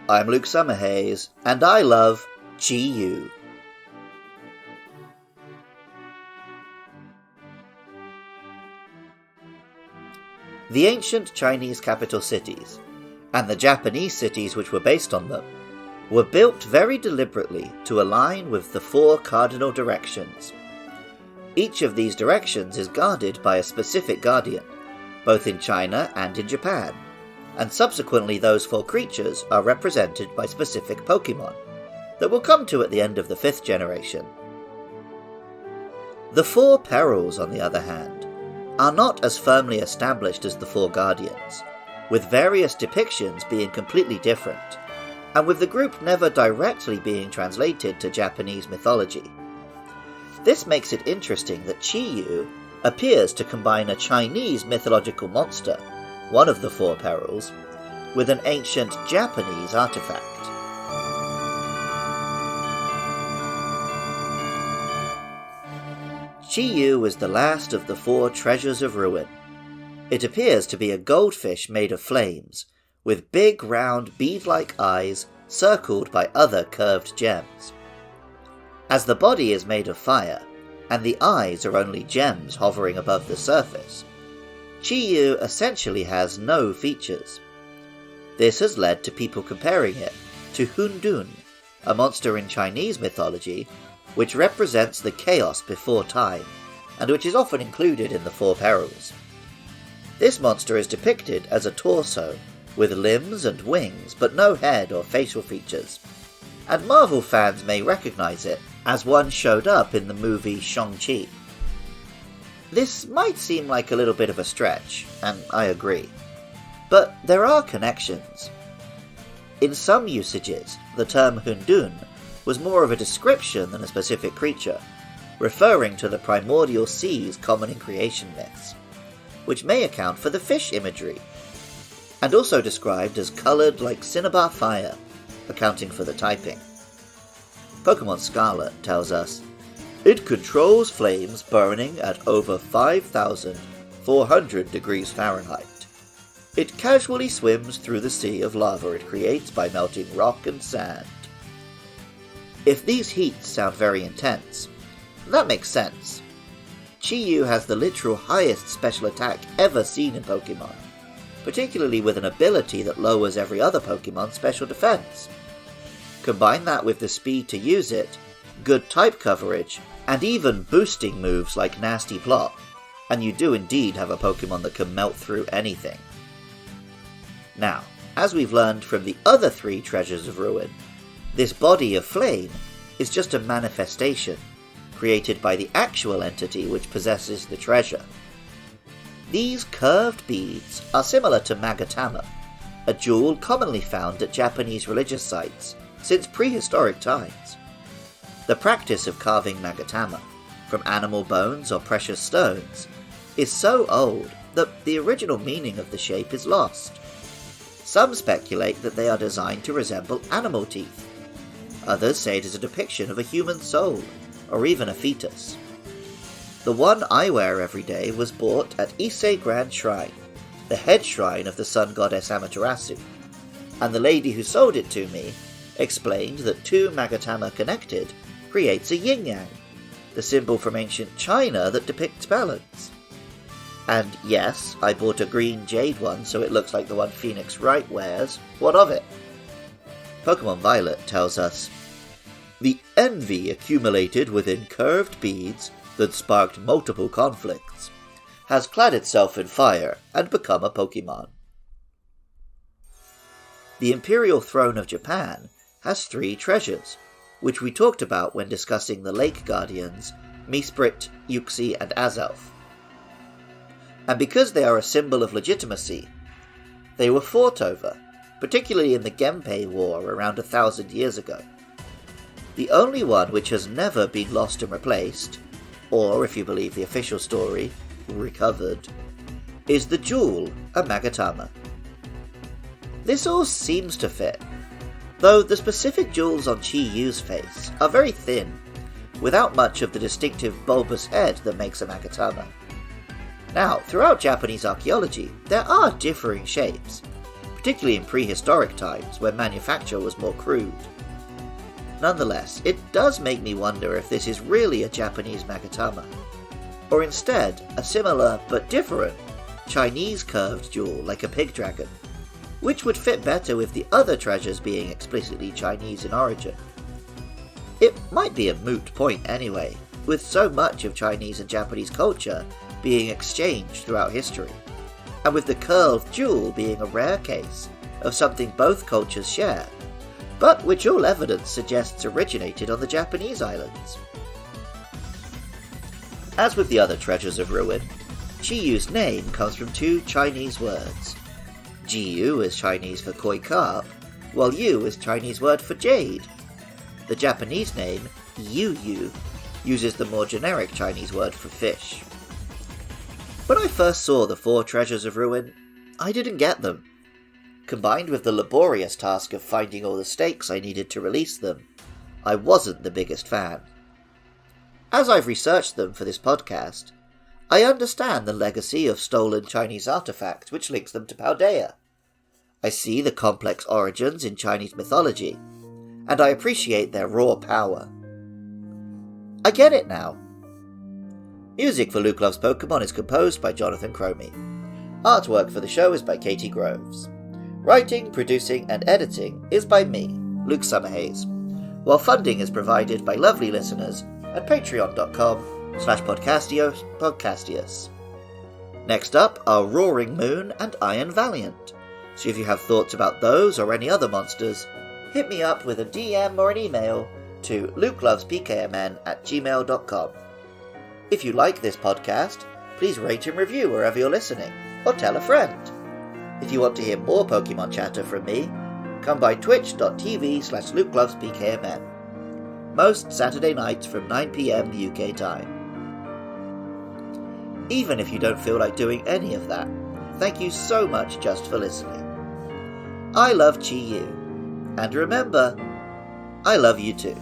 I'm Luke Summerhays, and I love Chi-Yu. The ancient Chinese capital cities, and the Japanese cities which were based on them, were built very deliberately to align with the four cardinal directions. Each of these directions is guarded by a specific guardian, both in China and in Japan, and subsequently those four creatures are represented by specific Pokemon that we'll come to at the end of the 5th generation. The four perils, on the other hand, are not as firmly established as the four guardians, with various depictions being completely different, and with the group never directly being translated to Japanese mythology. This makes it interesting that Chi-Yu appears to combine a Chinese mythological monster, one of the four perils, with an ancient Japanese artifact. Chi-Yu is the last of the four treasures of ruin. It appears to be a goldfish made of flames, with big round bead-like eyes circled by other curved gems. As the body is made of fire, and the eyes are only gems hovering above the surface, Chi-Yu essentially has no features. This has led to people comparing it to Hundun, a monster in Chinese mythology which represents the chaos before time, and which is often included in the four perils. This monster is depicted as a torso, with limbs and wings, but no head or facial features, and Marvel fans may recognize it as one showed up in the movie Shang-Chi. This might seem like a little bit of a stretch, and I agree, but there are connections. In some usages, the term Hundun was more of a description than a specific creature, referring to the primordial seas common in creation myths, which may account for the fish imagery, and also described as coloured like cinnabar fire, accounting for the typing. Pokemon Scarlet tells us, "It controls flames burning at over 5,400 degrees Fahrenheit. It casually swims through the sea of lava it creates by melting rock and sand." If these heats sound very intense, that makes sense. Chi-Yu has the literal highest special attack ever seen in Pokemon, particularly with an ability that lowers every other Pokemon's special defense. Combine that with the speed to use it, good type coverage, and even boosting moves like Nasty Plot, and you do indeed have a Pokemon that can melt through anything. Now, as we've learned from the other 3 treasures of ruin, this body of flame is just a manifestation, created by the actual entity which possesses the treasure. These curved beads are similar to Magatama, a jewel commonly found at Japanese religious sites since prehistoric times. The practice of carving Magatama from animal bones or precious stones is so old that the original meaning of the shape is lost. Some speculate that they are designed to resemble animal teeth. Others say it is a depiction of a human soul, or even a fetus. The one I wear every day was bought at Ise Grand Shrine, the head shrine of the sun goddess Amaterasu, and the lady who sold it to me explained that 2 Magatama connected creates a yin-yang, the symbol from ancient China that depicts balance. And yes, I bought a green jade one so it looks like the one Phoenix Wright wears. What of it? Pokemon Violet tells us, "The envy accumulated within curved beads that sparked multiple conflicts has clad itself in fire and become a Pokemon." The Imperial Throne of Japan has 3 treasures, which we talked about when discussing the Lake Guardians, Mesprit, Uxie, and Azelf. And because they are a symbol of legitimacy, they were fought over, particularly in the Genpei War around 1,000 years ago. The only one which has never been lost and replaced, or, if you believe the official story, recovered, is the jewel, a Magatama. This all seems to fit, though the specific jewels on Chi-Yu's face are very thin, without much of the distinctive bulbous head that makes a Magatama. Now, throughout Japanese archaeology, there are differing shapes, particularly in prehistoric times when manufacture was more crude. Nonetheless, it does make me wonder if this is really a Japanese Magatama, or instead a similar but different Chinese curved jewel like a pig dragon, which would fit better with the other treasures being explicitly Chinese in origin. It might be a moot point anyway, with so much of Chinese and Japanese culture being exchanged throughout history, and with the curved jewel being a rare case of something both cultures share, but which all evidence suggests originated on the Japanese islands. As with the other treasures of ruin, Chiyu's name comes from two Chinese words. Jiyu is Chinese for koi carp, while Yu is Chinese word for jade. The Japanese name, Yu, uses the more generic Chinese word for fish. When I first saw the 4 treasures of ruin, I didn't get them. Combined with the laborious task of finding all the stakes I needed to release them, I wasn't the biggest fan. As I've researched them for this podcast, I understand the legacy of stolen Chinese artifacts which links them to Paldea. I see the complex origins in Chinese mythology, and I appreciate their raw power. I get it now. Music for Luke Loves Pokemon is composed by Jonathan Cromie. Artwork for the show is by Katie Groves. Writing, producing, and editing is by me, Luke Summerhays, while funding is provided by lovely listeners at patreon.com/podcastios. Next up are Roaring Moon and Iron Valiant, so if you have thoughts about those or any other monsters, hit me up with a DM or an email to lukelovespkmn@gmail.com. If you like this podcast, please rate and review wherever you're listening, or tell a friend. If you want to hear more Pokemon chatter from me, come by twitch.tv/lukelovespkmn. Most Saturday nights from 9 PM UK time. Even if you don't feel like doing any of that, thank you so much just for listening. I love Chi-Yu, and remember, I love you too.